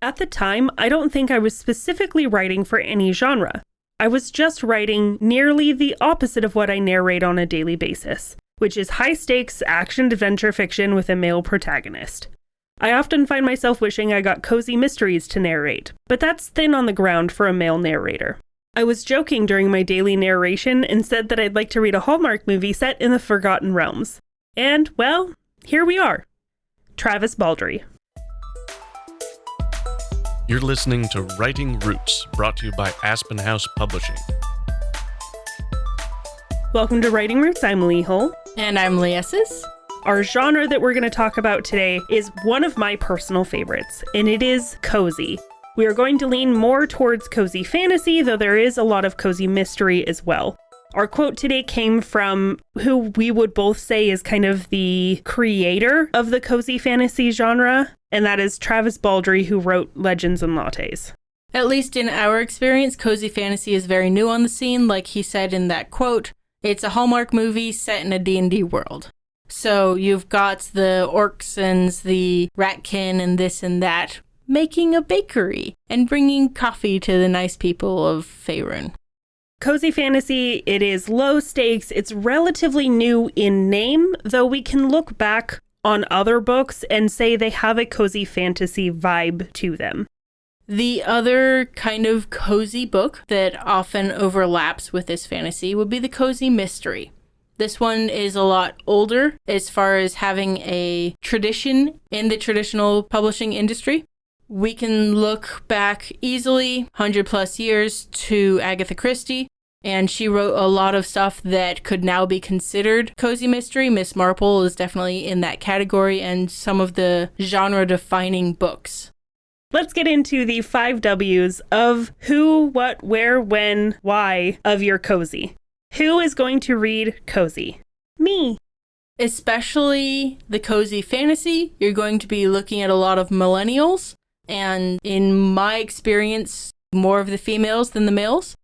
At the time, I don't think I was specifically writing for any genre. I was just writing nearly the opposite of what I narrate on a daily basis, which is high-stakes action-adventure fiction with a male protagonist. I often find myself wishing I got cozy mysteries to narrate, but that's thin on the ground for a male narrator. I was joking during my daily narration and said that I'd like to read a Hallmark movie set in the Forgotten Realms. And, well, here we are. Travis Baldree. You're listening to Writing Roots, brought to you by Aspen House Publishing. Welcome to Writing Roots. I'm Lee Hull. And I'm Leasis. Our genre that we're going to talk about today is one of my personal favorites, and it is cozy. We are going to lean more towards cozy fantasy, though there is a lot of cozy mystery as well. Our quote today came from who we would both say is kind of the creator of the cozy fantasy genre, and that is Travis Baldree, who wrote Legends and Lattes. At least in our experience, cozy fantasy is very new on the scene. Like he said in that quote, it's a Hallmark movie set in a D&D world. So you've got the orcs and the ratkin and this and that making a bakery and bringing coffee to the nice people of Faerun. Cozy fantasy, it is low stakes, it's relatively new in name, though we can look back on other books and say they have a cozy fantasy vibe to them. The other kind of cozy book that often overlaps with this fantasy would be the cozy mystery. This one is a lot older as far as having a tradition in the traditional publishing industry. We can look back easily 100 plus years to Agatha Christie, and she wrote a lot of stuff that could now be considered cozy mystery. Miss Marple is definitely in that category, and some of the genre-defining books. Let's get into the 5 W's of who, what, where, when, why of your cozy. Who is going to read cozy? Me. Especially the cozy fantasy, you're going to be looking at a lot of millennials, and in my experience, more of the females than the males.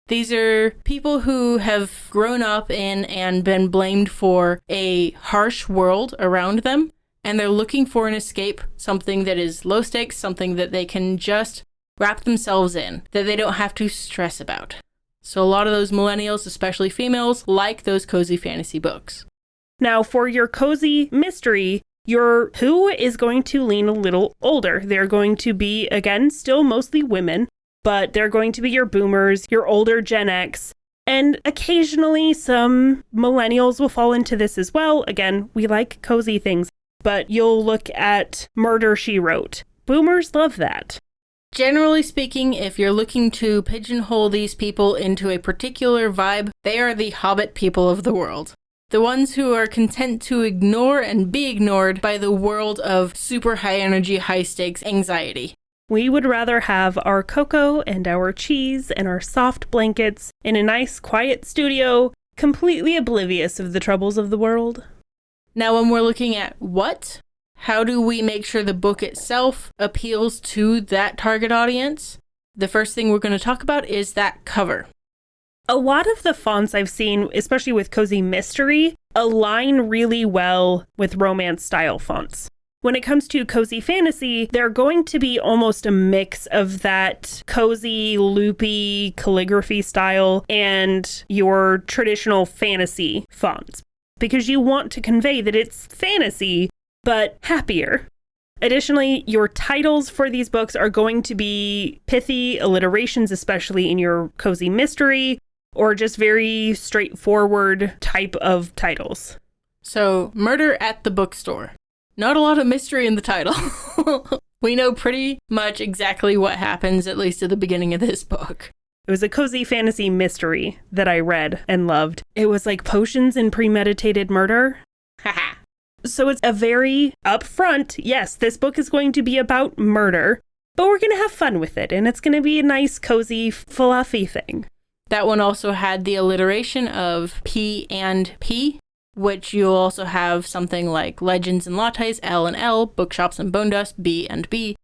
These are people who have grown up in and been blamed for a harsh world around them, and they're looking for an escape, something that is low stakes, something that they can just wrap themselves in, that they don't have to stress about. So a lot of those millennials, especially females, like those cozy fantasy books. Now, for your cozy mystery, your who is going to lean a little older. They're going to be, again, still mostly women, but they're going to be your boomers, your older Gen X, and occasionally some millennials will fall into this as well. Again, we like cozy things, but you'll look at Murder, She Wrote. Boomers love that. Generally speaking, if you're looking to pigeonhole these people into a particular vibe, they are the Hobbit people of the world. The ones who are content to ignore and be ignored by the world of super high energy, high stakes anxiety. We would rather have our cocoa and our cheese and our soft blankets in a nice quiet studio, completely oblivious of the troubles of the world. Now, when we're looking at what, how do we make sure the book itself appeals to that target audience? The first thing we're going to talk about is that cover. A lot of the fonts I've seen, especially with cozy mystery, align really well with romance style fonts. When it comes to cozy fantasy, they're going to be almost a mix of that cozy, loopy calligraphy style and your traditional fantasy fonts, because you want to convey that it's fantasy, but happier. Additionally, your titles for these books are going to be pithy alliterations, especially in your cozy mystery, or just very straightforward type of titles. So, Murder at the Bookstore. Not a lot of mystery in the title. We know pretty much exactly what happens, at least at the beginning of this book. It was a cozy fantasy mystery that I read and loved. It was like potions and premeditated murder. Haha. So it's a very upfront, yes, this book is going to be about murder, but we're going to have fun with it, and it's going to be a nice, cozy, fluffy thing. That one also had the alliteration of P and P, which you'll also have something like Legends and Lattes, L and L, Bookshops and Bone Dust, B and B.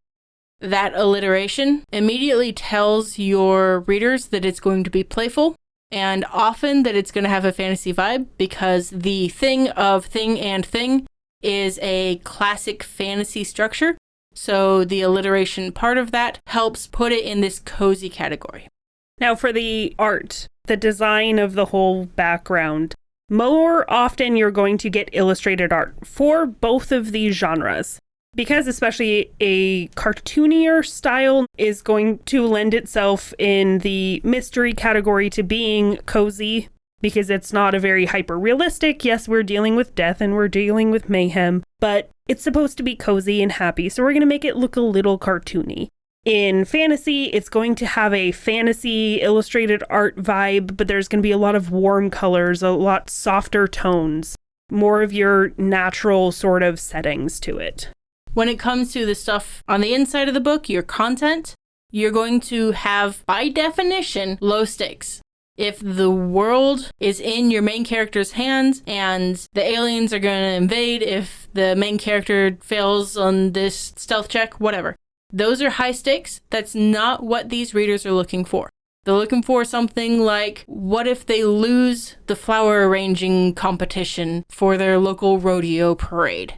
That alliteration immediately tells your readers that it's going to be playful, and often that it's going to have a fantasy vibe, because the thing of thing and thing is a classic fantasy structure. So the alliteration part of that helps put it in this cozy category. Now for the art, the design of the whole background, more often you're going to get illustrated art for both of these genres. Because especially a cartoonier style is going to lend itself in the mystery category to being cozy, because it's not a very hyper-realistic. Yes, we're dealing with death and we're dealing with mayhem, but it's supposed to be cozy and happy, so we're going to make it look a little cartoony. In fantasy, it's going to have a fantasy illustrated art vibe, but there's going to be a lot of warm colors, a lot softer tones, more of your natural sort of settings to it. When it comes to the stuff on the inside of the book, your content, you're going to have, by definition, low stakes. If the world is in your main character's hands and the aliens are going to invade, if the main character fails on this stealth check, whatever. Those are high stakes. That's not what these readers are looking for. They're looking for something like, what if they lose the flower arranging competition for their local rodeo parade?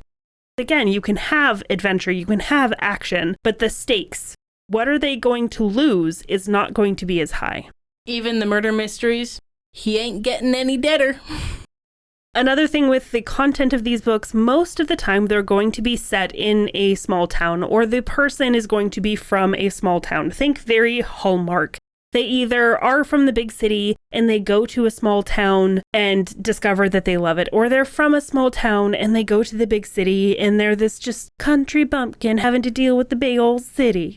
Again, you can have adventure, you can have action, but the stakes, what are they going to lose, is not going to be as high. Even the murder mysteries, he ain't getting any deader. Another thing with the content of these books, most of the time they're going to be set in a small town, or the person is going to be from a small town. Think very Hallmark. They either are from the big city and they go to a small town and discover that they love it, or they're from a small town and they go to the big city and they're this just country bumpkin having to deal with the big old city.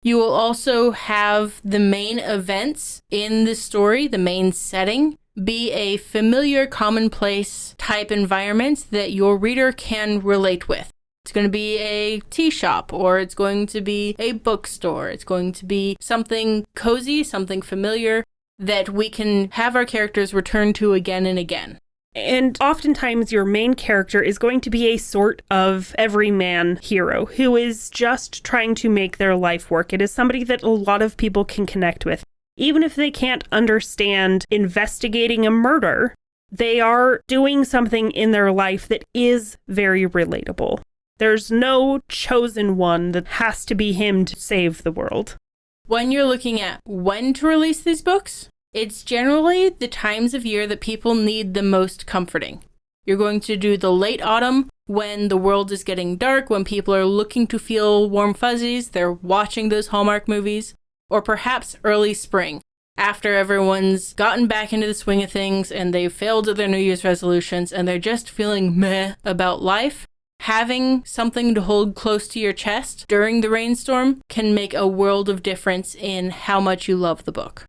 You will also have the main events in the story, the main setting, be a familiar, commonplace type environment that your reader can relate with. It's going to be a tea shop, or it's going to be a bookstore. It's going to be something cozy, something familiar that we can have our characters return to again and again. And oftentimes your main character is going to be a sort of everyman hero who is just trying to make their life work. It is somebody that a lot of people can connect with. Even if they can't understand investigating a murder, they are doing something in their life that is very relatable. There's no chosen one that has to be him to save the world. When you're looking at when to release these books, it's generally the times of year that people need the most comforting. You're going to do the late autumn when the world is getting dark, when people are looking to feel warm fuzzies, they're watching those Hallmark movies, or perhaps early spring, after everyone's gotten back into the swing of things and they've failed at their New Year's resolutions and they're just feeling meh about life. Having something to hold close to your chest during the rainstorm can make a world of difference in how much you love the book.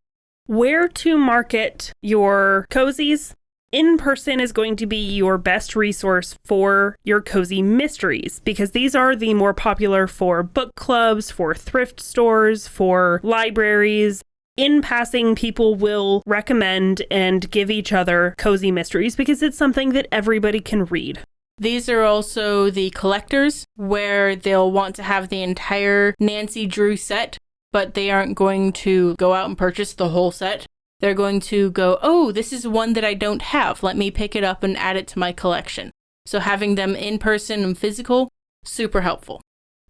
Where to market your cozies? In person is going to be your best resource for your cozy mysteries, because these are the more popular for book clubs, for thrift stores, for libraries. In passing, people will recommend and give each other cozy mysteries because it's something that everybody can read. These are also the collectors, where they'll want to have the entire Nancy Drew set, but they aren't going to go out and purchase the whole set. They're going to go, oh, this is one that I don't have. Let me pick it up and add it to my collection. So having them in person and physical, super helpful.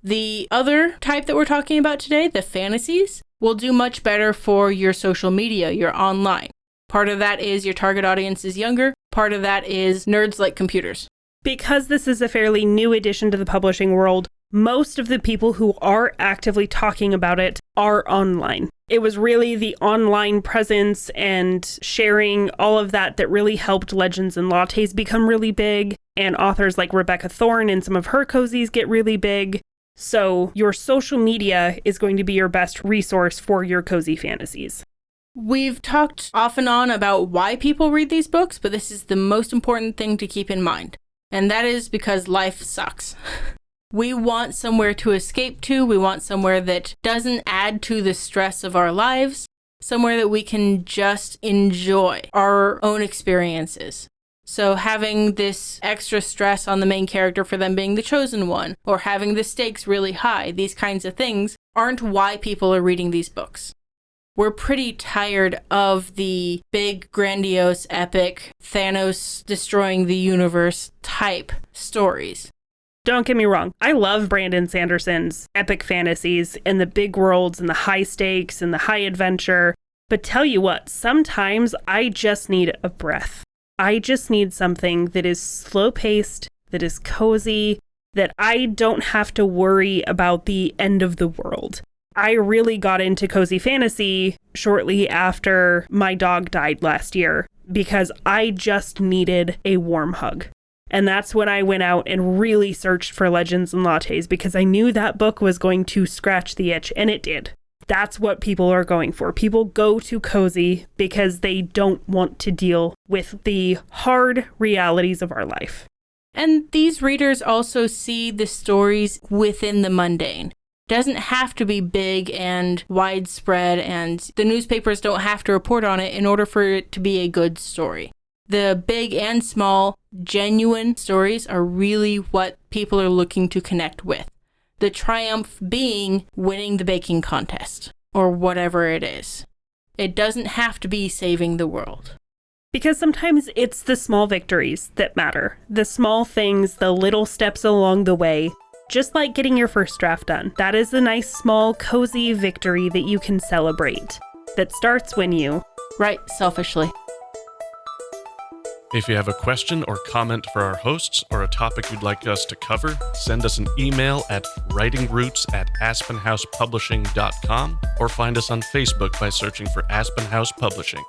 The other type that we're talking about today, the fantasies, will do much better for your social media, your online. Part of that is your target audience is younger. Part of that is nerds like computers. Because this is a fairly new addition to the publishing world, most of the people who are actively talking about it are online. It was really the online presence and sharing all of that that really helped Legends and Lattes become really big, and authors like Rebecca Thorne and some of her cozies get really big. So your social media is going to be your best resource for your cozy fantasies. We've talked off and on about why people read these books, but this is the most important thing to keep in mind. And that is because life sucks. We want somewhere to escape to. We want somewhere that doesn't add to the stress of our lives. Somewhere that we can just enjoy our own experiences. So having this extra stress on the main character for them being the chosen one, or having the stakes really high, these kinds of things aren't why people are reading these books. We're pretty tired of the big, grandiose, epic, Thanos destroying the universe type stories. Don't get me wrong. I love Brandon Sanderson's epic fantasies and the big worlds and the high stakes and the high adventure. But tell you what, sometimes I just need a breath. I just need something that is slow-paced, that is cozy, that I don't have to worry about the end of the world. I really got into cozy fantasy shortly after my dog died last year because I just needed a warm hug. And that's when I went out and really searched for Legends and Lattes because I knew that book was going to scratch the itch, and it did. That's what people are going for. People go to cozy because they don't want to deal with the hard realities of our life. And these readers also see the stories within the mundane. Doesn't have to be big and widespread, and the newspapers don't have to report on it in order for it to be a good story. The big and small, genuine stories are really what people are looking to connect with. The triumph being winning the baking contest, or whatever it is. It doesn't have to be saving the world. Because sometimes it's the small victories that matter. The small things, the little steps along the way. Just like getting your first draft done. That is a nice, small, cozy victory that you can celebrate. That starts when you write selfishly. If you have a question or comment for our hosts or a topic you'd like us to cover, send us an email at writingroots@aspenhousepublishing.com or find us on Facebook by searching for Aspen House Publishing.